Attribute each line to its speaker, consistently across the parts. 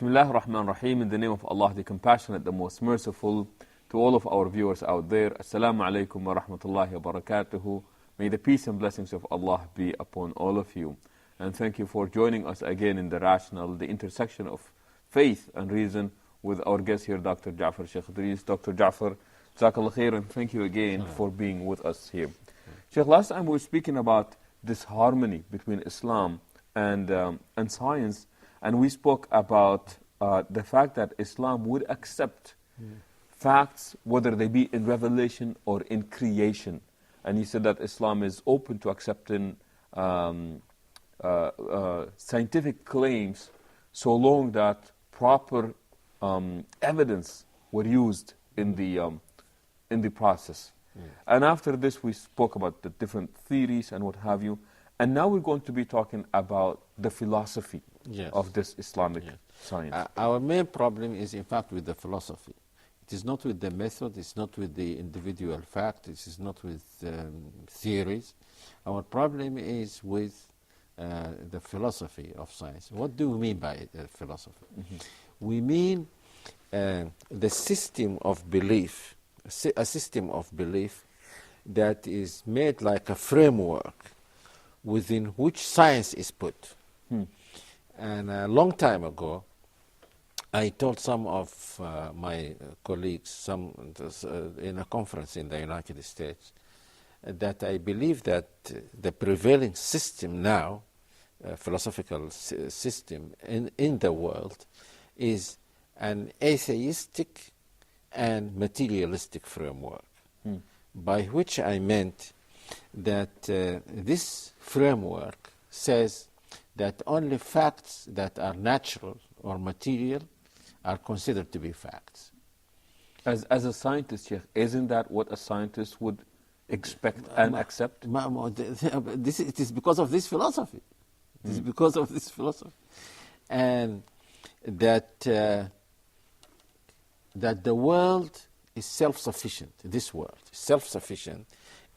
Speaker 1: Bismillah ar-Rahman ar-Rahim. In the name of Allah, the Compassionate, the Most Merciful. To all of our viewers out there, Assalamu alaikum wa rahmatullahi wa barakatuhu. May the peace and blessings of Allah be upon all of you. And thank you for joining us again in the rational, the intersection of faith and reason with our guest here, Dr. Jaffar, Sheikh Idris. Dr. Jaffar, Jazakallah khair, and thank you again for being with us here. Sheikh, last time we were speaking about this harmony between Islam and science, and we spoke about the fact that Islam would accept facts, whether they be in revelation or in creation. And he said that Islam is open to accepting scientific claims so long that proper evidence were used in the process. And after this, we spoke about the different theories and what have you. And now we're going to be talking about the philosophy of this Islamic science.
Speaker 2: Our main problem is, in fact, with the philosophy. It is not with the method, it's not with the individual fact, it is not with theories. Our problem is with the philosophy of science. What do we mean by philosophy? We mean the system of belief, a system of belief that is made like a framework within which science is put. And a long time ago, I told some of my colleagues in a conference in the United States that I believe that the prevailing system now, philosophical system in the world, is an atheistic and materialistic framework, by which I meant that this framework says that only facts that are natural or material are considered to be facts.
Speaker 1: As a scientist, Sheikh, isn't that what a scientist would expect and accept?
Speaker 2: It is because of this philosophy. It is because of this philosophy. And that the world is self-sufficient, this world is self-sufficient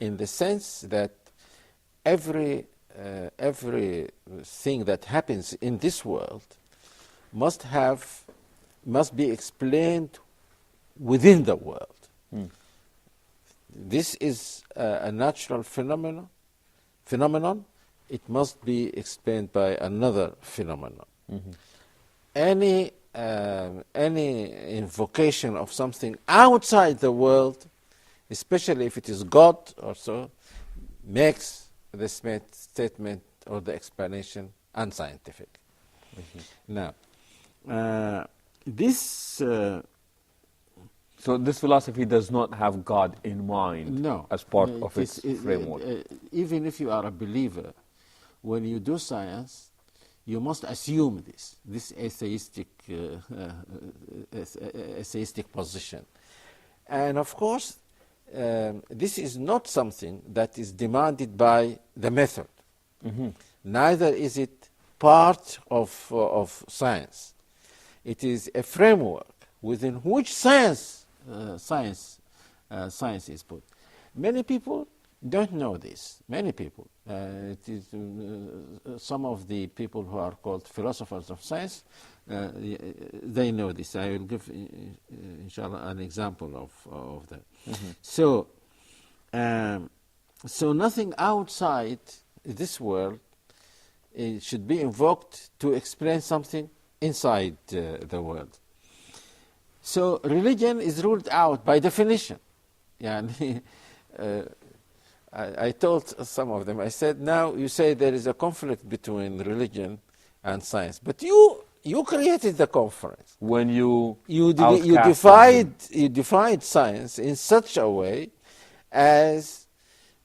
Speaker 2: in the sense that every thing that happens in this world must be explained within the world. This is a natural phenomenon. It must be explained by another phenomenon. Any invocation of something outside the world, especially if it is God or so, makes the statement or the explanation unscientific. Now,
Speaker 1: so this philosophy does not have God in mind as part of its framework.
Speaker 2: Even if you are a believer, when you do science, you must assume this atheistic position. And of course, this is not something that is demanded by the method. Neither is it part of science. It is a framework within which science is put. Many people don't know this. Many people. It is some of the people who are called philosophers of science. They know this. I will give, inshallah, an example of that. So nothing outside this world should be invoked to explain something inside the world. So religion is ruled out by definition. I told some of them, I said, now you say there is a conflict between religion and science, but you created the conflict.
Speaker 1: When you
Speaker 2: defied science in such a way as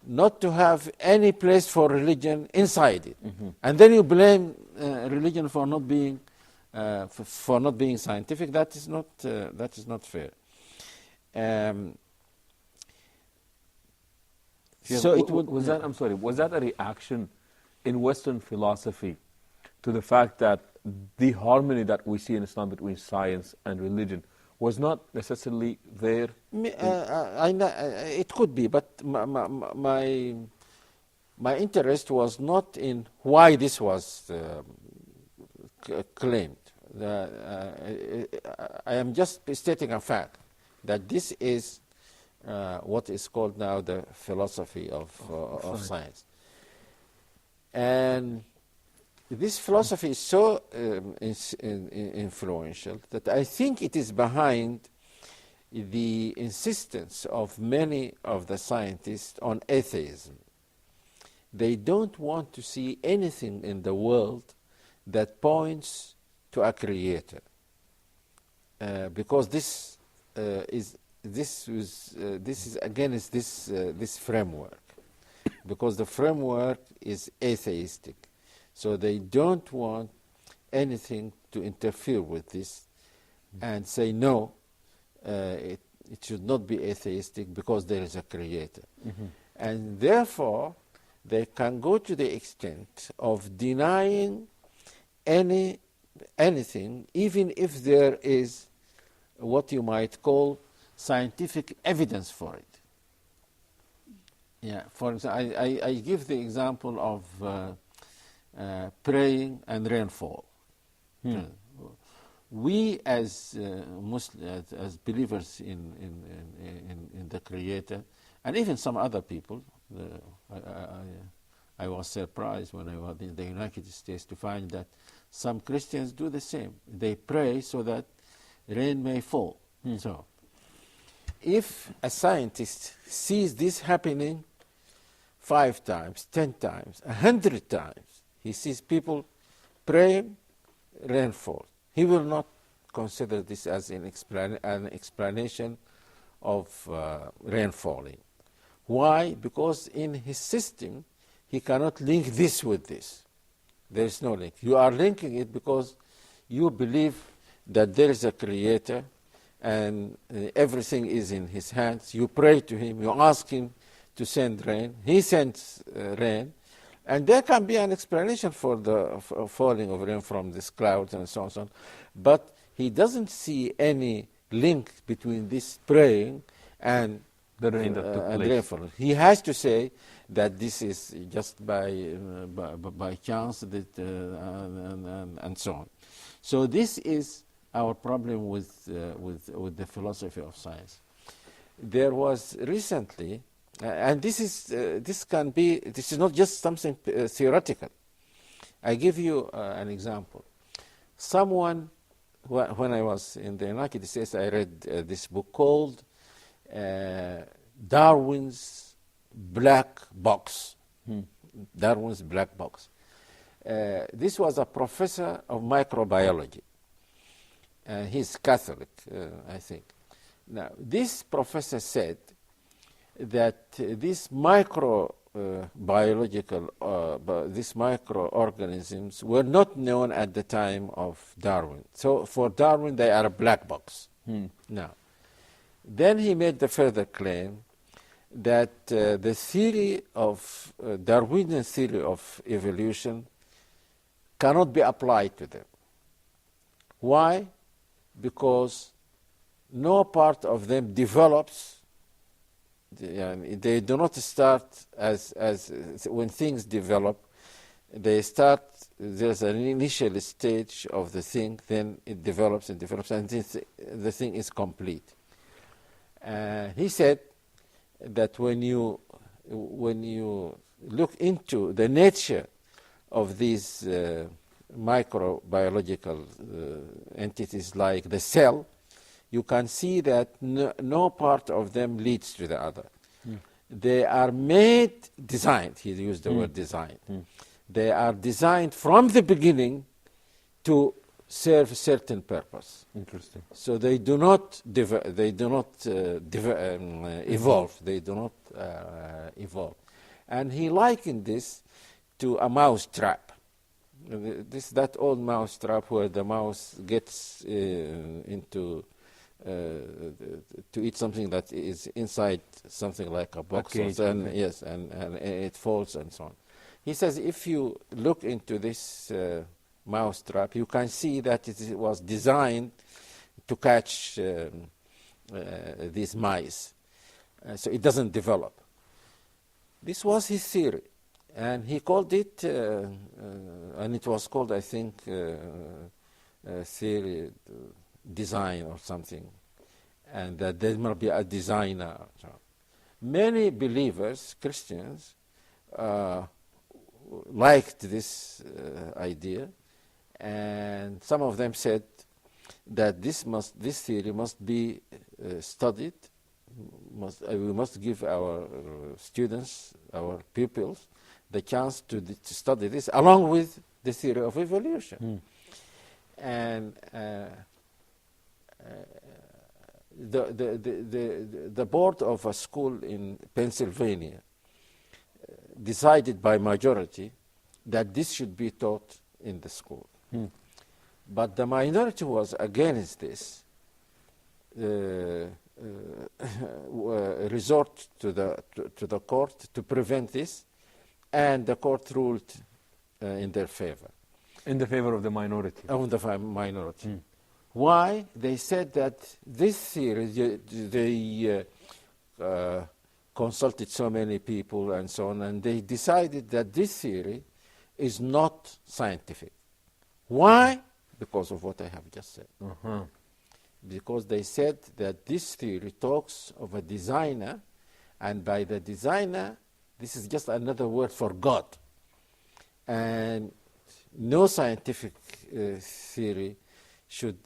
Speaker 2: not to have any place for religion inside it, and then you blame religion for not being scientific. That is not fair.
Speaker 1: So was that a reaction in Western philosophy to the fact that the harmony that we see in Islam between science and religion was not necessarily there?
Speaker 2: It could be, but my interest was not in why this was claimed. I am just stating a fact that this is what is called now the philosophy of science. And this philosophy is so influential that I think it is behind the insistence of many of the scientists on atheism. They don't want to see anything in the world that points to a creator, because this is against this framework, because the framework is atheistic. So they don't want anything to interfere with this and say, no, it should not be atheistic because there is a creator. And therefore, they can go to the extent of denying anything, even if there is what you might call scientific evidence for it. Yeah, for example, I give the example of praying and rainfall. We as Muslims, as believers in the Creator, and even some other people, I was surprised when I was in the United States to find that some Christians do the same. They pray so that rain may fall. So, if a scientist sees this happening 5 times, 10 times, 100 times, he sees people praying, rainfall, he will not consider this as an explanation of rain falling. Why? Because in his system, he cannot link this with this. There is no link. You are linking it because you believe that there is a creator and everything is in his hands. You pray to him, you ask him to send rain. He sends rain. And there can be an explanation for the falling of rain from these clouds and so on, so on. But he doesn't see any link between this praying and
Speaker 1: the rain that took place.
Speaker 2: Rainfall. He has to say that this is just by chance that, and so on. So this is our problem with the philosophy of science. There was recently, and this is not just something theoretical. I give you an example. Someone, when I was in the United States, I read this book called Darwin's Black Box. Darwin's Black Box. This was a professor of microbiology. He's Catholic, I think. Now, this professor said that these these microorganisms were not known at the time of Darwin. So for Darwin, they are a black box. Now, then he made the further claim that the theory of Darwinian theory of evolution cannot be applied to them. Why? Because no part of them develops. They do not start as when things develop. They start. There's an initial stage of the thing, then it develops and develops, and the thing is complete. He said that when you look into the nature of these microbiological entities like the cell, you can see that no part of them leads to the other. They are designed, he used the word designed. They are designed from the beginning to serve a certain purpose.
Speaker 1: Interesting.
Speaker 2: So they do not evolve. They do not evolve. And he likened this to a mouse trap. That old mouse trap where the mouse gets into to eat something that is inside something like a box, and it falls and so on. He says if you look into this mouse trap, you can see that it was designed to catch these mice, so it doesn't develop. This was his theory, and he called it, and it was called, I think, theory, design or something, and that there must be a designer. So many believers, Christians, liked this idea, and some of them said that this theory must be studied. We must give our students, our pupils, the chance to study this along with the theory of evolution. And the board of a school in Pennsylvania decided by majority that this should be taught in the school. But the minority was against this, resort to the court to prevent this, and the court ruled in their favor.
Speaker 1: In the favor of the minority?
Speaker 2: Of the minority. Why? They said that this theory, they consulted so many people and so on, and they decided that this theory is not scientific. Why? Because of what I have just said. Because they said that this theory talks of a designer, and by the designer, this is just another word for God. And no scientific theory should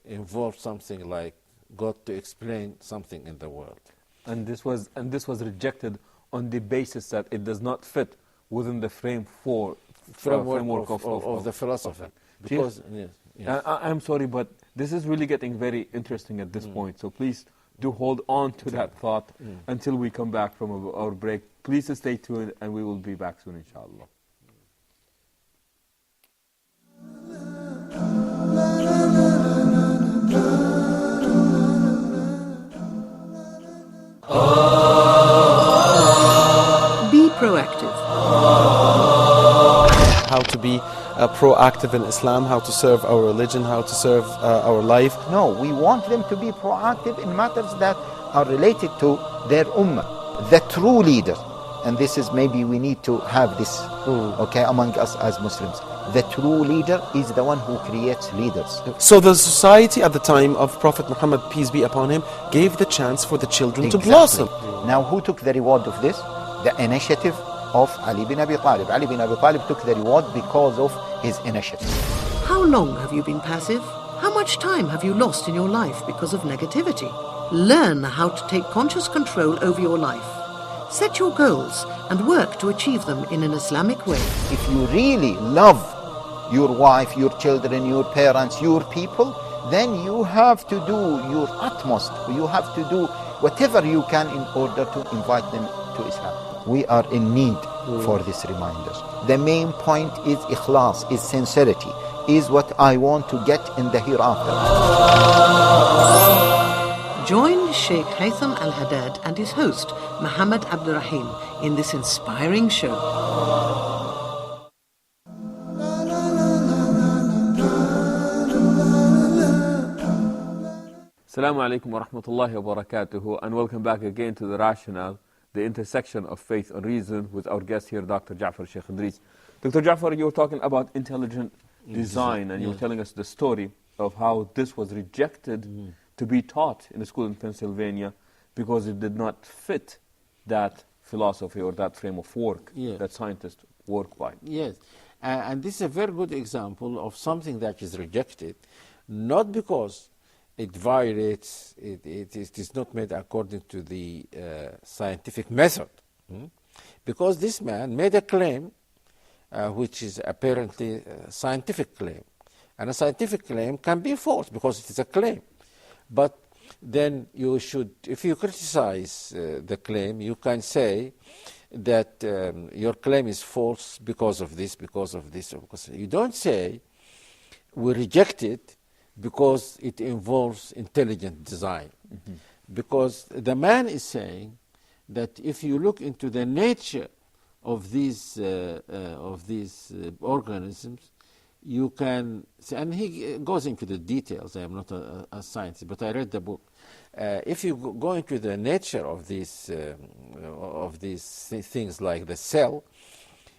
Speaker 2: involve something like God to explain something in the world.
Speaker 1: And this was rejected on the basis that it does not fit within the framework of
Speaker 2: the philosophy.
Speaker 1: Because, yes. I'm sorry, but this is really getting very interesting at this point. So please do hold on to that thought until we come back from our break. Please stay tuned, and we will be back soon, inshallah.
Speaker 3: Be proactive.
Speaker 4: How to be proactive in Islam, how to serve our religion, how to serve our life.
Speaker 5: No, we want them to be proactive in matters that are related to their ummah. The true leader, and this is maybe we need to have this, okay, among us as Muslims. The true leader is the one who creates leaders.
Speaker 4: So the society at the time of Prophet Muhammad, peace be upon him, gave the chance for the children to blossom.
Speaker 5: Now who took the reward of this? The initiative of Ali bin Abi Talib. Ali bin Abi Talib took the reward because of his initiative.
Speaker 3: How long have you been passive? How much time have you lost in your life because of negativity? Learn how to take conscious control over your life. Set your goals and work to achieve them in an Islamic way.
Speaker 5: If you really love your wife, your children, your parents, your people, then you have to do your utmost. You have to do whatever you can in order to invite them to Islam. We are in need for this reminder. The main point is ikhlas, is sincerity, is what I want to get in the hereafter.
Speaker 3: Join Sheikh Haytham Al-Haddad and his host, Muhammad Abdurrahim, in this inspiring show.
Speaker 1: Assalamu alaikum wa rahmatullahi wa barakatuhu, and welcome back again to The Rationale, the intersection of faith and reason, with our guest here, Dr. Jaffar Sheikh Idris. Dr. Jaffar, you were talking about intelligent design, and you were telling us the story of how this was rejected to be taught in a school in Pennsylvania because it did not fit that philosophy or that frame of work that scientists work by.
Speaker 2: Yes, and this is a very good example of something that is rejected, not because it violates, it is not made according to the scientific method. Because this man made a claim which is apparently a scientific claim. And a scientific claim can be false because it is a claim. But then you should, if you criticize the claim, you can say that your claim is false because of this, because of this. Because you don't say we reject it because it involves intelligent design. Because the man is saying that if you look into the nature of these organisms, you can, and he goes into the details. I am not a scientist, but I read the book. If you go into the nature of these things like the cell,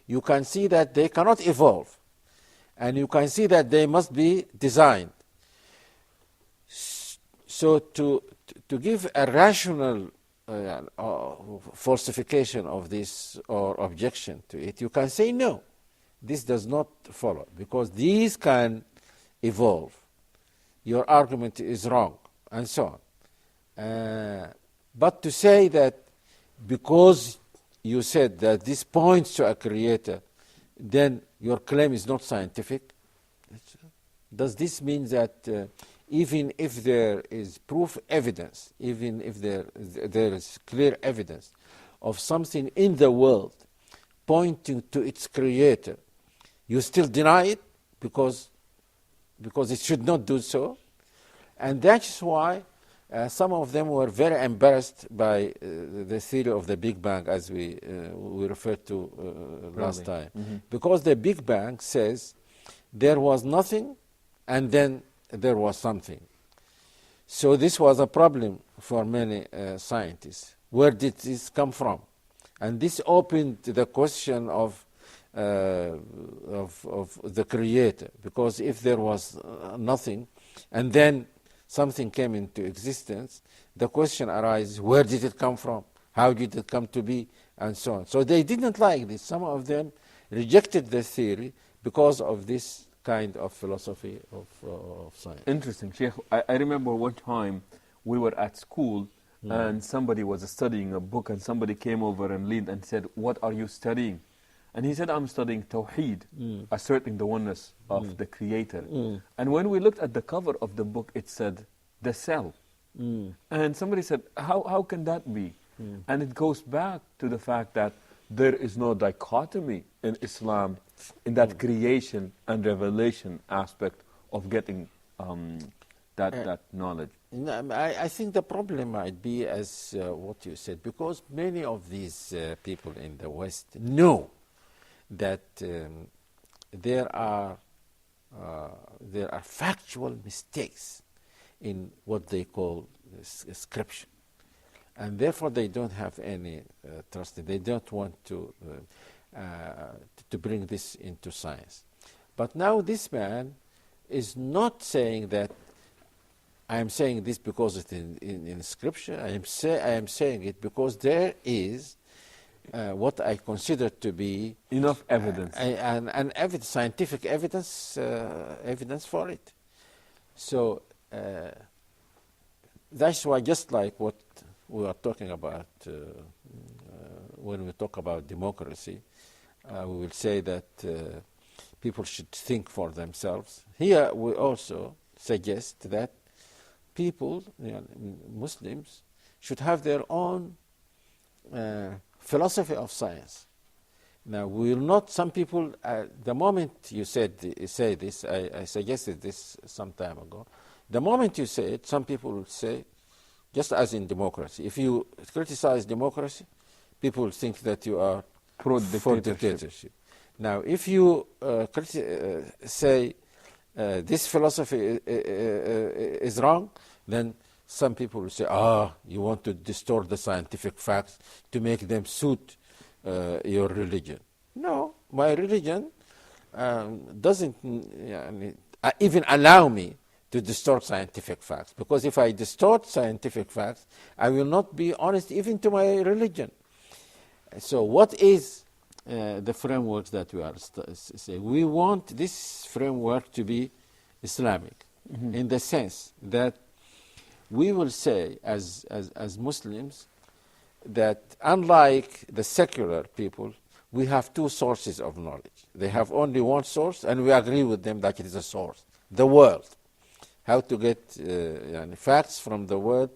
Speaker 2: you can see that they cannot evolve. And you can see that they must be designed. So to give a rational falsification of this or objection to it, you can say no, this does not follow, because these can evolve. Your argument is wrong, and so on. But to say that because you said that this points to a creator, then your claim is not scientific? Does this mean that even if there is proof evidence, even if there is clear evidence of something in the world pointing to its creator, you still deny it because it should not do so? And that's why some of them were very embarrassed by the theory of the Big Bang, as we referred to last time. Mm-hmm. Because the Big Bang says there was nothing and then there was something. So this was a problem for many scientists. Where did this come from? And this opened the question of the creator, because if there was nothing and then something came into existence, the question arises, where did it come from? How did it come to be? And so on. So they didn't like this. Some of them rejected the theory because of this kind of philosophy of science.
Speaker 1: Interesting, Sheikh. I remember one time we were at school and somebody was studying a book, and somebody came over and leaned and said, "What are you studying?" And he said, "I'm studying Tawheed, asserting the oneness of the Creator." And when we looked at the cover of the book, it said, "The cell." And somebody said, how can that be? And it goes back to the fact that there is no dichotomy in Islam in that creation and revelation aspect of getting that knowledge.
Speaker 2: I think the problem might be as what you said, because many of these people in the West know that there are factual mistakes in what they call scripture, and therefore they don't have any trust. They don't want to bring this into science. But now this man is not saying that I am saying this because it's in scripture. I am saying it because there is what I consider to be
Speaker 1: enough evidence,
Speaker 2: and scientific evidence for it. So that's why, just like what we are talking about when we talk about democracy, we will say that people should think for themselves. Here we also suggest that people, Muslims, should have their own philosophy of science. Now, we will not, some people, the moment you say this, I suggested this some time ago, the moment you say it, some people will say, just as in democracy, if you criticize democracy, people will think that you are for dictatorship. Now, if you say this philosophy is wrong, then some people will say, you want to distort the scientific facts to make them suit your religion. No, my religion doesn't even allow me to distort scientific facts, because if I distort scientific facts, I will not be honest even to my religion. So what is the framework that we are saying? We want this framework to be Islamic, in the sense that we will say as Muslims that unlike the secular people, we have two sources of knowledge. They have only one source, and we agree with them that it is a source, the world. How to get facts from the world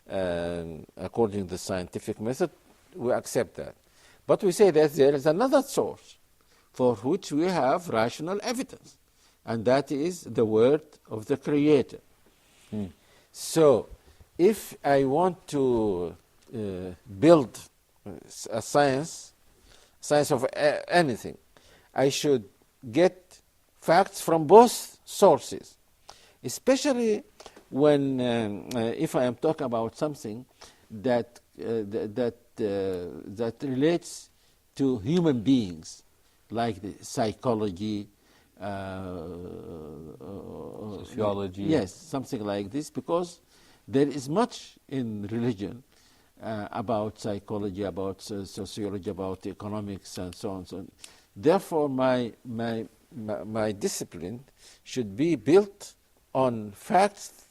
Speaker 2: according to the scientific method, we accept that. But we say that there is another source for which we have rational evidence, and that is the word of the Creator. So if I want to build a science of anything, I should get facts from both sources, especially when if I am talking about something that relates to human beings, like the psychology,
Speaker 1: Sociology.
Speaker 2: Yes, something like this, because there is much in religion about psychology, about sociology, about economics, and so on. So, therefore, my discipline should be built on facts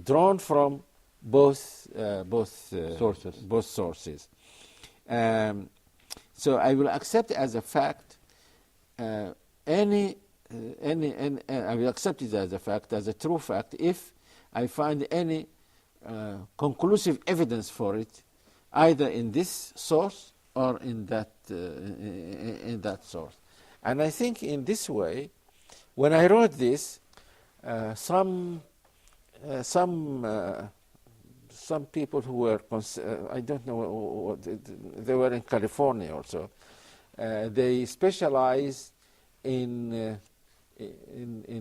Speaker 2: drawn from both
Speaker 1: Sources.
Speaker 2: Both sources. So I will accept as a fact I will accept it as a fact, as a true fact, if I find any conclusive evidence for it, either in this source or in that source. And I think in this way, when I wrote this, some people who were, I don't know what, they were in California also, they specialize in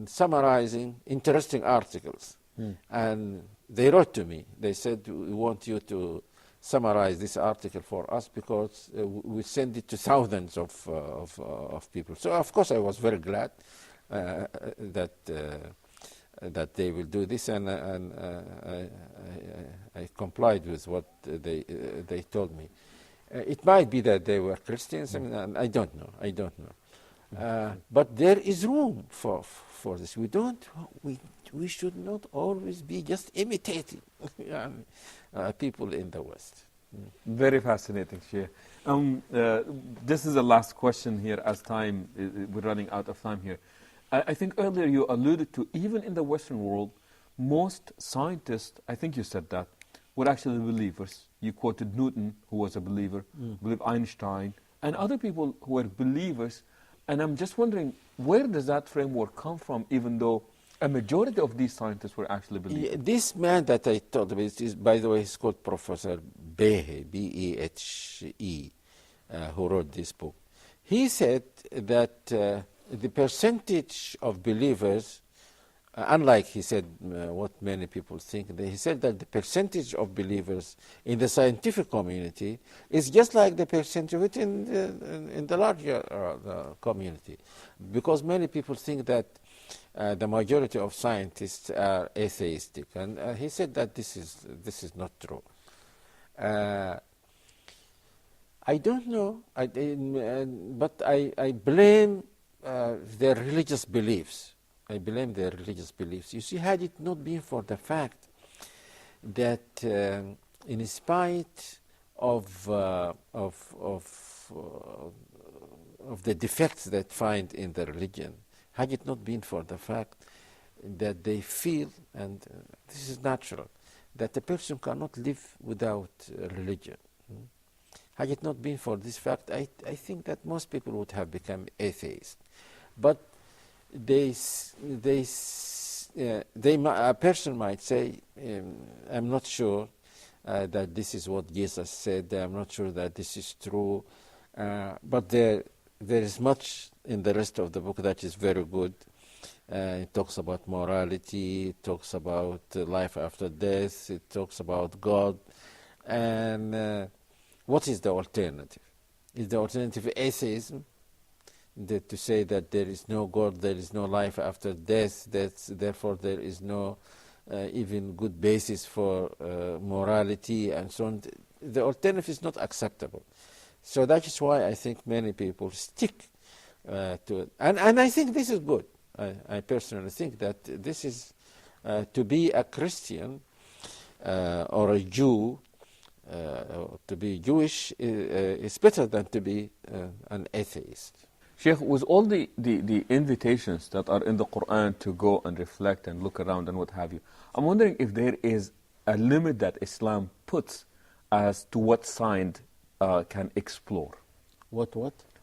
Speaker 2: summarizing interesting articles. And they wrote to me. They said, we want you to summarize this article for us because we send it to thousands of people. So, of course, I was very glad that they will do this, and I complied with what they told me. It might be that they were Christians. I mean, I don't know. But there is room for this. We should not always be just imitating people in the West.
Speaker 1: Very fascinating, Sheikh. This is the last question here, as we're running out of time here. I think earlier you alluded to, even in the Western world, most scientists, I think you said that, were actually believers. You quoted Newton, who was a believer, believed Einstein, and other people who were believers. And I'm just wondering, where does that framework come from, even though a majority of these scientists were actually believers?
Speaker 2: Yeah, this man that I told about, by the way, he's called Professor Behe, B-E-H-E, who wrote this book. He said that the percentage of believers, unlike, he said, what many people think, he said that the percentage of believers in the scientific community is just like the percentage of it in the larger community. Because many people think that the majority of scientists are atheistic. And he said that this is not true. I don't know, but I blame their religious beliefs. I blame their religious beliefs. You see, had it not been for the fact that, in spite of the defects that find in the religion, had it not been for the fact that they feel, and this is natural, that a person cannot live without religion. Had it not been for this fact, I think that most people would have become atheists. But a person might say, I'm not sure that this is what Jesus said, I'm not sure that this is true, but there is much in the rest of the book that is very good. It talks about morality, it talks about life after death, it talks about God. And what is the alternative? Is the alternative atheism? To say that there is no God, there is no life after death, therefore there is no even good basis for morality and so on. The alternative is not acceptable. So that is why I think many people stick to it. And I think this is good. I personally think that this is, to be a Christian or a Jew, to be Jewish is better than to be an atheist.
Speaker 1: Sheikh, with all the invitations that are in the Quran to go and reflect and look around and what have you, I'm wondering if there is a limit that Islam puts as to what science can explore.
Speaker 2: What?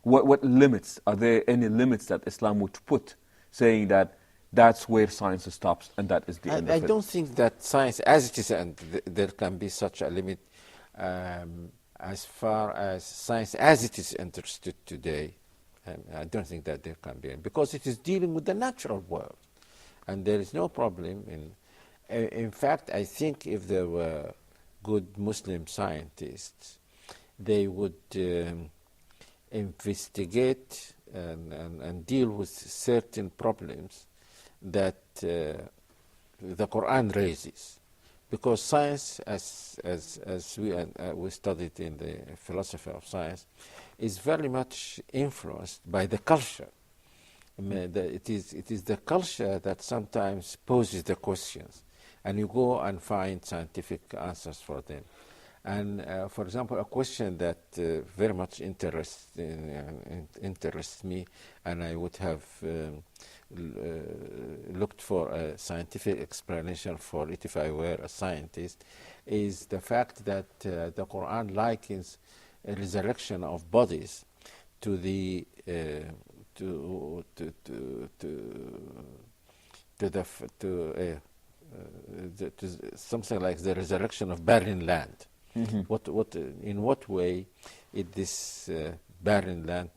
Speaker 1: What limits? Are there any limits that Islam would put, saying that that's where science stops and that is the end of it?
Speaker 2: I don't think that science, as it is, and there can be such a limit as far as science as it is understood today. I don't think that there can be, because it is dealing with the natural world, and there is no problem in fact, I think if there were good Muslim scientists, they would investigate and deal with certain problems that the Quran raises. Because science, as we studied in the philosophy of science, is very much influenced by the culture. It is the culture that sometimes poses the questions, and you go and find scientific answers for them. And for example, a question that very much interests me, and I would have looked for a scientific explanation for it if I were a scientist, is the fact that the Quran likens a resurrection of bodies to the something like the resurrection of barren land.
Speaker 1: Mm-hmm.
Speaker 2: In what way is this barren land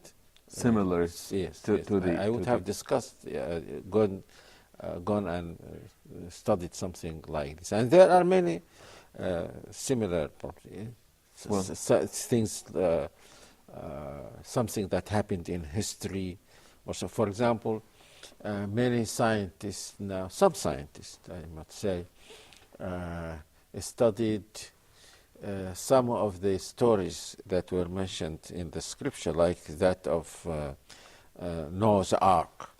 Speaker 1: Similar
Speaker 2: yes,
Speaker 1: to
Speaker 2: yes.
Speaker 1: the...
Speaker 2: I would
Speaker 1: to
Speaker 2: have
Speaker 1: the-
Speaker 2: discussed, gone and studied something like this. And there are many similar
Speaker 1: Well-
Speaker 2: things, something that happened in history. Also, for example, many scientists now, some scientists, I must say, studied some of the stories that were mentioned in the scripture, like that of Noah's Ark.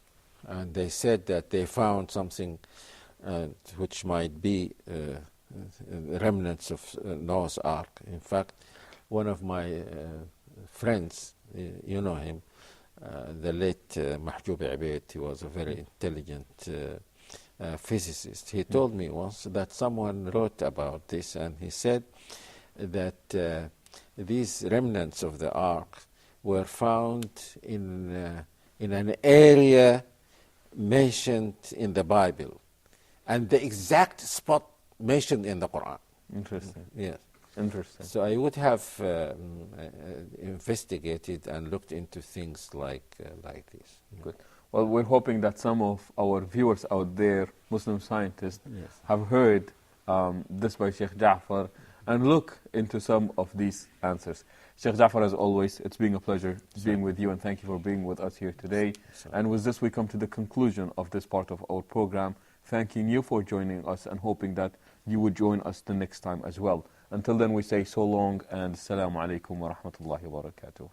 Speaker 2: And they said that they found something which might be remnants of Noah's Ark. In fact, one of my friends, you know him, the late Mahjoub Abeid, he was a very intelligent physicist. He told me once that someone wrote about this, and he said that these remnants of the ark were found in an area mentioned in the Bible, and the exact spot mentioned in the Quran.
Speaker 1: Interesting.
Speaker 2: Yes.
Speaker 1: Interesting.
Speaker 2: So I would have investigated and looked into things like this.
Speaker 1: Good. Well, we're hoping that some of our viewers out there, Muslim scientists,
Speaker 2: Yes.
Speaker 1: have heard this by Sheikh Jaffar and look into some of these answers. Sheikh Jaffar, as always, it's been a pleasure being with you, and thank you for being with us here today. And with this, we come to the conclusion of this part of our program, thanking you for joining us and hoping that you would join us the next time as well. Until then, we say so long and Assalamu alaikum wa rahmatullahi wa barakatuh.